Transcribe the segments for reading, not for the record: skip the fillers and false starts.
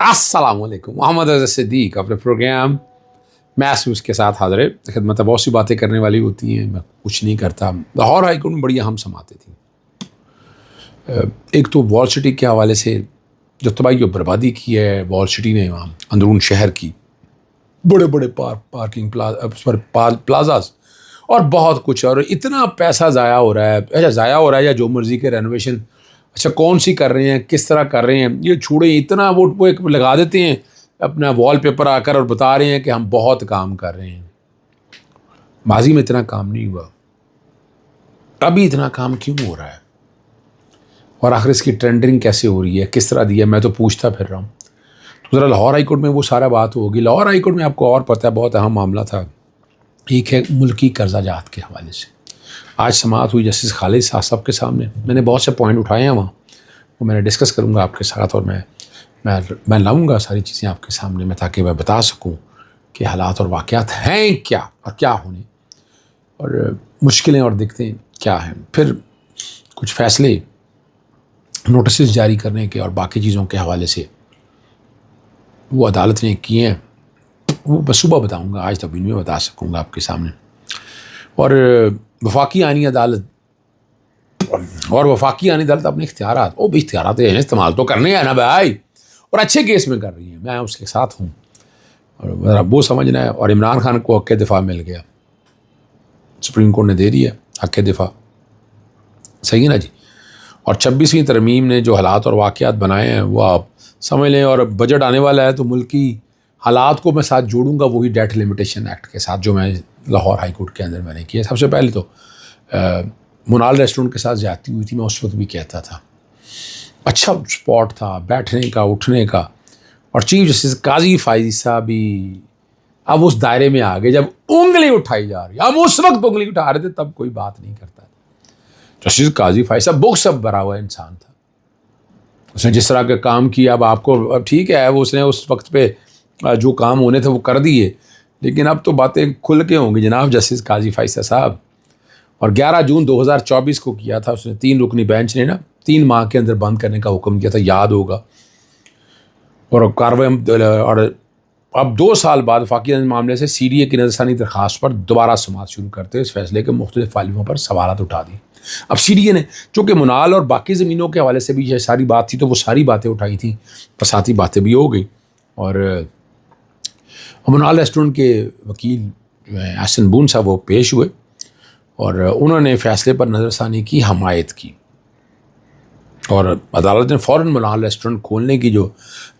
السلام علیکم، محمد رضا صدیق اپنے پروگرام محسوس کے ساتھ حاضر ہے خدمت۔ بہت سی باتیں کرنے والی ہوتی ہیں، میں کچھ نہیں کرتا۔ لاہور ہائی کورٹ میں بڑی اہم سماعتیں تھیں۔ ایک تو وال سٹی کے حوالے سے جو تباہی و بربادی کی ہے وال سٹی نے وہاں اندرون شہر کی، بڑے بڑے پارکنگ پلازاز اور بہت کچھ، اور اتنا پیسہ ضائع ہو رہا ہے۔ اچھا ضائع ہو رہا ہے یا جو مرضی کے رینوویشن، اچھا کون سی کر رہے ہیں، کس طرح کر رہے ہیں، یہ چھوڑیں۔ اتنا وہ ایک لگا دیتے ہیں اپنا وال پیپر آ کر اور بتا رہے ہیں کہ ہم بہت کام کر رہے ہیں۔ ماضی میں اتنا کام نہیں ہوا، ابھی اتنا کام کیوں ہو رہا ہے، اور آخر اس کی ٹرینڈنگ کیسے ہو رہی ہے، کس طرح دی ہے، میں تو پوچھتا پھر رہا ہوں۔ تو ذرا لاہور ہائی کورٹ میں وہ سارا بات ہوگی۔ لاہور ہائی کورٹ میں آپ کو اور پتہ ہے بہت اہم معاملہ تھا، ایک ہے ملکی قرضہ جات کے حوالے سے۔ آج سماعت ہوئی جسٹس خالد صاحب کے سامنے، میں نے بہت سے پوائنٹ اٹھائے ہیں وہاں، وہ میں نے ڈسکس کروں گا آپ کے ساتھ، اور میں لاؤں گا ساری چیزیں آپ کے سامنے میں، تاکہ میں بتا سکوں کہ حالات اور واقعات ہیں کیا اور کیا ہونے، اور مشکلیں اور دقتیں کیا ہیں۔ پھر کچھ فیصلے نوٹسز جاری کرنے کے اور باقی چیزوں کے حوالے سے وہ عدالت نے کیے ہیں، وہ بس صبح بتاؤں گا، آج تک میں بتا سکوں گا آپ کے سامنے۔ اور وفاقی آئینی عدالت اپنے اختیارات، وہ بھی اختیارات ہیں، استعمال تو کرنے ہیں نا بھائی، اور اچھے کیس میں کر رہی ہیں، میں اس کے ساتھ ہوں، اور وہ سمجھنا ہے۔ اور عمران خان کو حق دفاع مل گیا، سپریم کورٹ نے دے دیا حق دفاع، صحیح ہے نا جی۔ اور 26ویں ترمیم نے جو حالات اور واقعات بنائے ہیں وہ آپ سمجھ لیں، اور بجٹ آنے والا ہے تو ملکی حالات کو میں ساتھ جوڑوں گا وہی ڈیٹ لمیٹیشن ایکٹ کے ساتھ جو میں لاہور ہائی کورٹ کے اندر میں نے کیا۔ سب سے پہلے تو منال ریسٹورنٹ کے ساتھ زیادتی ہوئی تھی، میں اس وقت بھی کہتا تھا، اچھا اسپاٹ تھا بیٹھنے کا اٹھنے کا، اور چیف جسٹس قاضی فائز صاحب بھی اب اس دائرے میں آ گئے جب انگلی اٹھائی جا رہی ہے۔ ہم اس وقت انگلی اٹھا رہے تھے تب کوئی بات نہیں کرتا تھا۔ جسٹس قاضی فائز صاحب بک سب بھرا ہوا انسان تھا، اس نے جس طرح کا کام کیا، اب آپ کو اب ٹھیک ہے اس نے اس وقت پہ جو کام ہونے تھے وہ کر دیے، لیکن اب تو باتیں کھل کے ہوں گی جناب جسٹس قاضی فائز صاحب۔ اور 11 جون 2024 کو کیا تھا اس نے، 3 رکنی بینچ نے 3 ماہ کے اندر بند کرنے کا حکم کیا تھا، یاد ہوگا۔ اور کارروائی، اور اب 2 سال بعد وفاقی معاملے سے سی ڈی اے کی نظرثانی درخواست پر دوبارہ سماعت شروع کرتے اس فیصلے کے مختلف پہلوؤں پر سوالات اٹھا دی۔ اب سی ڈی اے نے چونکہ منال اور باقی زمینوں کے حوالے سے بھی یہ ساری بات تھی، تو وہ ساری باتیں اٹھائی تھیں، فساتی باتیں بھی ہو گئی۔ اور منال ریسٹورنٹ کے وکیل جو ہیں احسن بون صاحب وہ پیش ہوئے، اور انہوں نے فیصلے پر نظر ثانی کی حمایت کی، اور عدالت نے فوراً منال ریسٹورنٹ کھولنے کی جو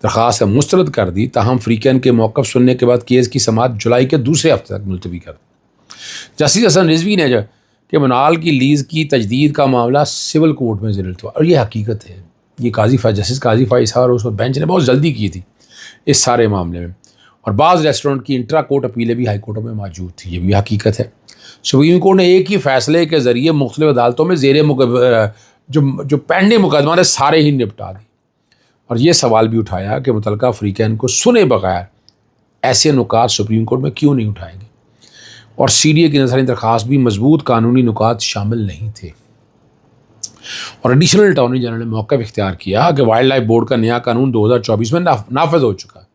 درخواست ہے مسترد کر دی، تاہم فریقین کے موقف سننے کے بعد کیس کی سماعت جولائی کے دوسرے ہفتے تک ملتوی کر دی۔ جسٹس حسن رضوی نے جو کہ منال کی لیز کی تجدید کا معاملہ سول کورٹ میں زیر التوا، اور یہ حقیقت ہے، یہ جسٹس قاضی فائز صاحب اور اس بینچ نے بہت جلدی کی تھی اس سارے معاملے میں، اور بعض ریسٹورنٹ کی انٹرا کورٹ اپیلیں بھی ہائی کورٹوں میں موجود تھی، یہ بھی حقیقت ہے۔ سپریم کورٹ نے ایک ہی فیصلے کے ذریعے مختلف عدالتوں میں جو پینڈنگ مقدمات ہیں سارے ہی نپٹا دی، اور یہ سوال بھی اٹھایا کہ متعلقہ فریقین کو سنے بغیر ایسے نکات سپریم کورٹ میں کیوں نہیں اٹھائے گے، اور سی ڈی اے کی نظرثانی درخواست بھی مضبوط قانونی نکات شامل نہیں تھے۔ اور ایڈیشنل اٹارنی جنرل نے موقف اختیار کیا کہ وائلڈ لائف بورڈ کا نیا قانون 2024 میں نافذ ہو چکا ہے،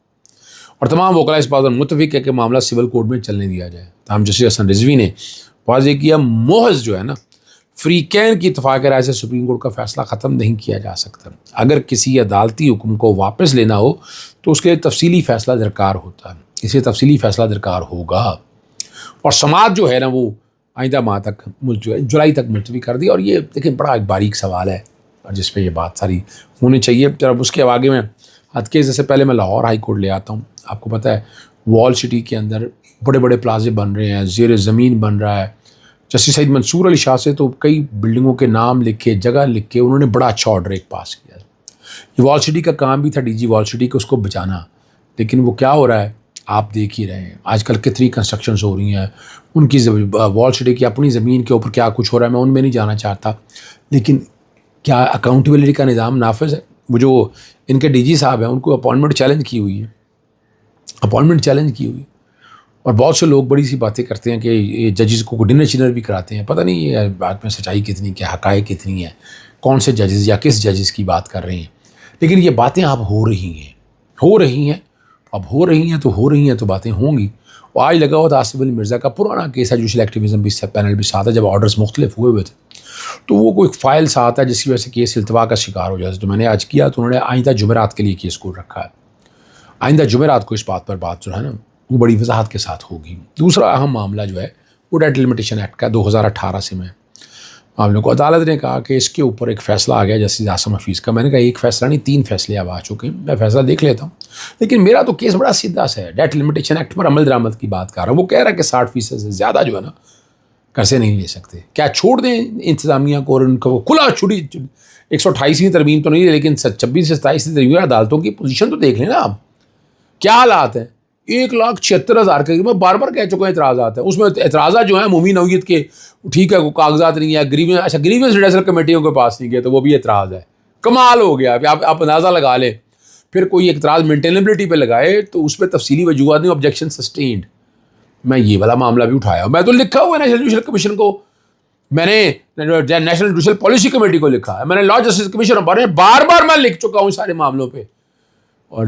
اور تمام وکلاء اس بات پر متفق ہے کہ معاملہ سول کورٹ میں چلنے دیا جائے۔ تاہم جسٹس حسن رضوی نے واضح کیا محض جو ہے فریقین کی اتفاق رائے سے سپریم کورٹ کا فیصلہ ختم نہیں کیا جا سکتا، اگر کسی عدالتی حکم کو واپس لینا ہو تو اس کے لیے تفصیلی فیصلہ درکار ہوتا ہے، اس لیے تفصیلی فیصلہ درکار ہوگا، اور سماعت جو ہے وہ آئندہ ماہ تک جولائی تک ملتوی کر دی۔ اور یہ دیکھیں بڑا ایک باریک سوال ہے، اور جس پہ یہ بات ساری ہونی چاہیے۔ جب اس کے آگے میں حد کے سے پہلے میں لاہور ہائی کورٹ لے آتا ہوں۔ آپ کو پتہ ہے وال سٹی کے اندر بڑے بڑے پلازے بن رہے ہیں، زیر زمین بن رہا ہے۔ جسٹس سعید منصور علی شاہ سے تو کئی بلڈنگوں کے نام لکھے، جگہ لکھ کے انہوں نے بڑا اچھا آرڈر ایک پاس کیا۔ یہ وال سٹی کا کام بھی تھا ڈی جی وال سٹی کو اس کو بچانا، لیکن وہ کیا ہو رہا ہے آپ دیکھ ہی رہے ہیں، آج کل کتنی کنسٹرکشنز ہو رہی ہیں، ان کی وال سٹی کی اپنی زمین کے اوپر کیا کچھ ہو رہا ہے میں ان میں نہیں جانا چاہتا، لیکن کیا اکاؤنٹیبلٹی کا نظام نافذ ہے؟ وہ جو ان کے ڈی جی صاحب ہیں ان کو اپوائنٹمنٹ چیلنج کی ہوئی ہے، اور بہت سے لوگ بڑی سی باتیں کرتے ہیں کہ یہ ججز کو ڈنر چنر بھی کراتے ہیں، پتہ نہیں یہ بات میں سچائی کتنی، کیا حقائق کتنی ہے، کون سے ججز یا کس ججز کی بات کر رہے ہیں، لیکن یہ باتیں اب ہو رہی ہیں۔ ہو رہی ہیں، اب ہو رہی ہیں تو باتیں ہوں گی. اور آج لگا ہوا تھا آصف علی مرزا کا پرانا کیس ہے، جوڈیشل ایکٹیویزم بھی پینل بھی ساتھ ہے، جب آرڈرز مختلف ہوئے تھے تو وہ کوئی فائل ساتھ ہے جس کی وجہ سے کیس التوا کا شکار ہو جاتا ہے. تو میں نے آج کیا تو انہوں نے آئندہ جمعرات کے لیے کیس کو رکھا ہے. آئندہ جمعرات کو اس بات پر بات جو ہے نا وہ بڑی وضاحت کے ساتھ ہوگی. دوسرا اہم معاملہ جو ہے وہ ڈیٹ لمیٹیشن ایکٹ کا 2018 سے میں معاملے کو عدالت نے کہا کہ اس کے اوپر ایک فیصلہ آ گیا جسٹس عاصم حفیظ کا. میں نے کہا ایک فیصلہ نہیں 3 فیصلے اب آ چکے ہیں، میں فیصلہ دیکھ لیتا ہوں. لیکن میرا تو کیس بڑا سیدھا سا ہے. ڈیٹ لمیٹیشن ایکٹ پر عمل درآمد کی بات کر رہا ہوں. وہ کہہ رہا ہے کہ 60% سے زیادہ جو ہے نا قرضے نہیں لے سکتے. کیا چھوڑ دیں انتظامیہ کو اور ان کو کھلا چھڑی 128ویں ترمیم تو نہیں ہے لیکن 26 سے 27 ترمیم عدالتوں کی پوزیشن تو دیکھ لیں نا. آپ کیا حالات ہیں؟ 1,76,000 کے میں بار بار کہہ چکا ہوں اعتراضات ہیں. اس میں اعتراضات جو ہیں عمومی نوعیت کے، ٹھیک ہے کوئی کاغذات نہیں ہے، گریوینس اچھا گریوینس ریڈیشنل کمیٹیوں کے پاس نہیں گئے تو وہ بھی اعتراض ہے. کمال ہو گیا. آپ اندازہ لگا لیں. پھر کوئی اعتراض مینٹینیبلٹی پہ لگائے تو اس پہ تفصیلی وجوہات نہیں، آبجیکشن سسٹینڈ. میں یہ والا معاملہ بھی اٹھایا. میں تو لکھا ہوا ہے نیشنل جوڈیشل کمیشن کو، میں نے نیشنل جوڈیشل پالیسی کمیٹی کو لکھا ہے، میں نے لا جسٹس کمیشن بار بار میں لکھ چکا ہوں سارے معاملوں پہ. اور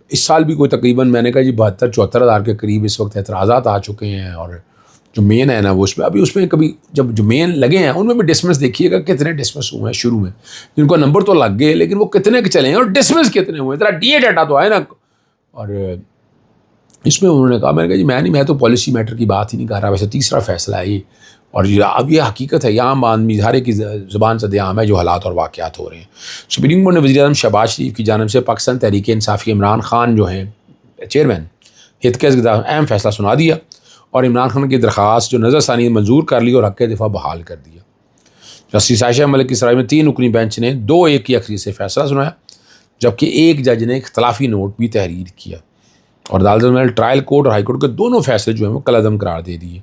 اس سال بھی کوئی تقریباً میں نے کہا جی 72-74 ہزار کے قریب اس وقت اعتراضات آ چکے ہیں. اور جو مین ہے نا وہ اس میں کبھی جب جو مین لگے ہیں ان میں بھی ڈسمس دیکھیے گا کتنے ڈسمس ہوئے ہیں شروع میں. جن کو نمبر تو لگ گئے لیکن وہ کتنے کے چلے ہیں اور ڈسمس کتنے ہوئے ہیں ذرا ڈی اے ڈاٹا تو آئے نا. اور اس میں انہوں نے کہا، میں نے کہا جی میں تو پالیسی میٹر کی بات ہی نہیں کر رہا. ویسے تیسرا فیصلہ ہے یہ، اور اب یہ حقیقت ہے، یہ عام آدمی ہر ایک کی زبان سے عام ہے جو حالات اور واقعات ہو رہے ہیں. سپریم کورٹ نے وزیر اعظم شہباز شریف کی جانب سے پاکستان تحریک انصاف عمران خان جو ہیں چیئرمین ہت کیس کا اہم فیصلہ سنا دیا اور عمران خان کی درخواست جو نظر ثانی منظور کر لی اور حق دفاع بحال کر دیا. جسٹس عائشہ ملک کی سرائے میں 3 رکنی بینچ نے 2-1 کی اکثریت سے فیصلہ سنایا، جبکہ ایک جج نے اختلافی نوٹ بھی تحریر کیا. اور عدالت نے ٹرائل کورٹ اور ہائی کورٹ کے دونوں فیصلے جو ہیں وہ کالعدم قرار دے دیے.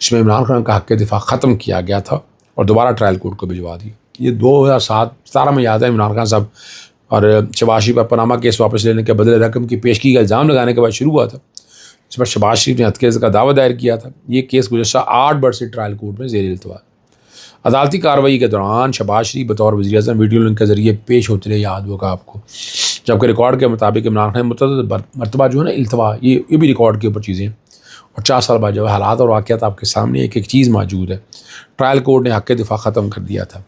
اس میں عمران خان کا حق دفاع ختم کیا گیا تھا اور دوبارہ ٹرائل کورٹ کو بھجوا دیا. یہ 2017 میں یاد ہے عمران خان صاحب اور شہباز شریف پر پاناما کیس واپس لینے کے بدلے رقم کی پیشگی کا الزام لگانے کے بعد شروع ہوا تھا. اس پر شہباز شریف نے ہتکیس کا دعویٰ دائر کیا تھا. یہ کیس گزشتہ 8 برس سے ٹرائل کورٹ میں زیر التوا. عدالتی کارروائی کے دوران شہباز شریف بطور وزیر اعظم ویڈیو لنک کے ذریعے پیش ہوتے رہے، یاد ہوگا آپ کو. جبکہ ریکارڈ کے مطابق عمران خان متعدد مرتبہ جو ہے نا التوا، یہ بھی ریکارڈ کے اوپر چیزیں ہیں. اور 4 سال بعد جو ہے حالات اور واقعات آپ کے سامنے ایک چیز موجود ہے. ٹرائل کورٹ نے حق دفاع ختم کر دیا تھا.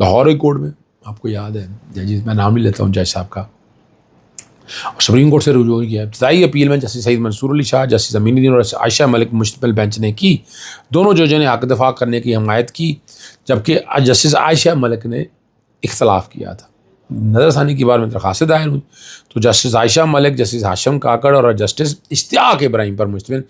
لاہور ہائی کورٹ میں آپ کو یاد ہے جج، میں نام نہیں لیتا ہوں جج صاحب کا، اور سپریم کورٹ سے رجوع کیا. ابتدائی اپیل میں جسٹس سعید منصور علی شاہ، جسٹس امین الدین اور عائشہ ملک مشتمل بینچ نے کی. دونوں ججوں نے حق دفاع کرنے کی حمایت کی، جبکہ جسٹس عائشہ ملک نے اختلاف کیا تھا. نظر ثانی کی بار میں درخواستیں دائر ہوئی تو جسٹس عائشہ ملک، جسٹس ہاشم کاکڑ اور جسٹس اشتیاق ابراہیم پر مشتمل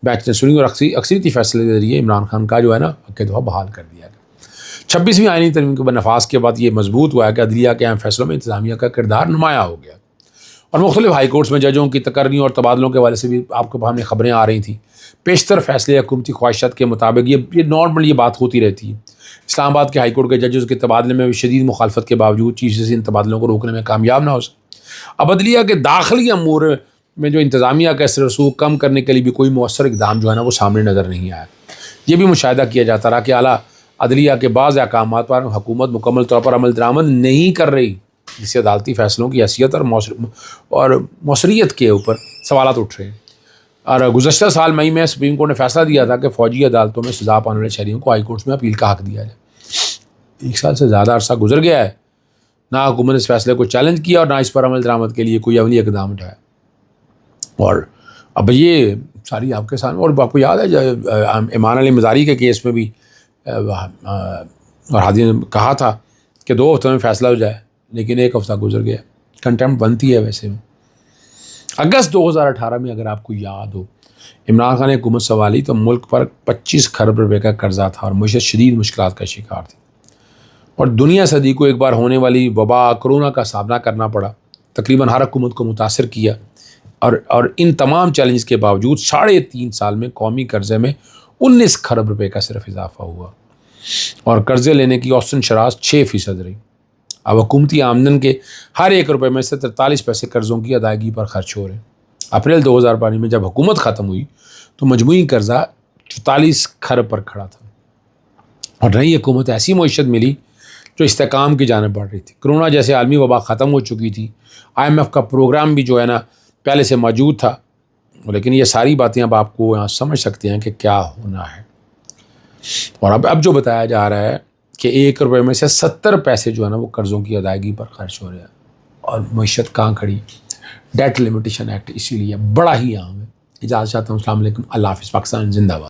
بینچ نے سنی اور اکثریتی فیصلے کے ذریعے عمران خان کا جو ہے نا حق دفاع بحال کر دیا گیا. 26ویں آئینی ترمیم کے نفاذ کے بعد یہ مضبوط ہوا ہے کہ عدلیہ کے اہم فیصلوں میں انتظامیہ کا کردار نمایاں ہو گیا. اور مختلف ہائی کورٹس میں ججوں کی تقرری اور تبادلوں کے حوالے سے بھی آپ کو ہمیں خبریں آ رہی تھیں. پیشتر فیصلے حکومتی خواہشات کے مطابق یہ نارمل یہ بات ہوتی رہتی ہے. اسلام آباد کے ہائی کورٹ کے ججز کے تبادلے میں بھی شدید مخالفت کے باوجود چیف جسٹس ان تبادلوں کو روکنے میں کامیاب نہ ہو سکے. اب عدلیہ کے داخلی امور میں جو انتظامیہ کا اثر رسوخ کم کرنے کے لیے بھی کوئی مؤثر اقدام جو ہے نا وہ سامنے نظر نہیں آیا. یہ بھی مشاہدہ کیا جاتا رہا کہ اعلیٰ عدلیہ کے بعض احکامات پر حکومت مکمل طور پر عمل درآمد نہیں کر رہی، جس سے عدالتی فیصلوں کی حیثیت اور موثریت کے اوپر سوالات اٹھ رہے ہیں. اور گزشتہ سال مئی میں سپریم کورٹ نے فیصلہ دیا تھا کہ فوجی عدالتوں میں سزا پانے والے شہریوں کو ہائی کورٹس میں اپیل کا حق دیا جائے. 1 سال سے زیادہ عرصہ گزر گیا ہے، نہ حکومت نے اس فیصلے کو چیلنج کیا اور نہ اس پر عمل درآمد کے لیے کوئی عملی اقدام اٹھایا. اور اب یہ ساری آپ کے سامنے، اور آپ کو یاد ہے ایمان علی مزاری کے کیس میں بھی اور ہادی نے کہا تھا کہ 2 ہفتوں میں فیصلہ ہو جائے، لیکن 1 ہفتہ گزر گیا. کنٹیمپٹ بنتی ہے. ویسے میں اگست 2018 میں اگر آپ کو یاد ہو عمران خان نے حکومت سنبھالی تو ملک پر 25 کھرب روپے کا قرضہ تھا اور معیشت شدید مشکلات کا شکار تھی، اور دنیا صدی کو ایک بار ہونے والی وبا کرونا کا سامنا کرنا پڑا. تقریباً ہر حکومت کو متاثر کیا، اور ان تمام چیلنج کے باوجود 3.5 سال میں قومی قرضے میں 19 کھرب روپے کا صرف اضافہ ہوا اور قرضے لینے کی اوسطاً شرح 6% رہی. اب حکومتی آمدن کے ہر 1 روپے میں سے 43 پیسے قرضوں کی ادائیگی پر خرچ ہو رہے ہیں. اپریل 2012 میں جب حکومت ختم ہوئی تو مجموعی قرضہ 44 کھرب پر کھڑا تھا، اور نئی حکومت ایسی معیشت ملی جو استحکام کی جانب بڑھ رہی تھی. کرونا جیسے عالمی وبا ختم ہو چکی تھی. IMF کا پروگرام بھی جو ہے نا پہلے سے موجود تھا. لیکن یہ ساری باتیں اب آپ کو یہاں سمجھ سکتے ہیں کہ کیا ہونا ہے. اور اب جو بتایا جا رہا ہے کہ 1 روپے میں سے 70 پیسے جو ہے نا وہ قرضوں کی ادائیگی پر خرچ ہو رہے ہیں. اور معیشت کہاں کھڑی؟ ڈیٹ لمیٹیشن ایکٹ اسی لیے بڑا ہی عام ہے. اجازت چاہتا ہوں. السلام علیکم. اللہ حافظ. پاکستان زندہ باد.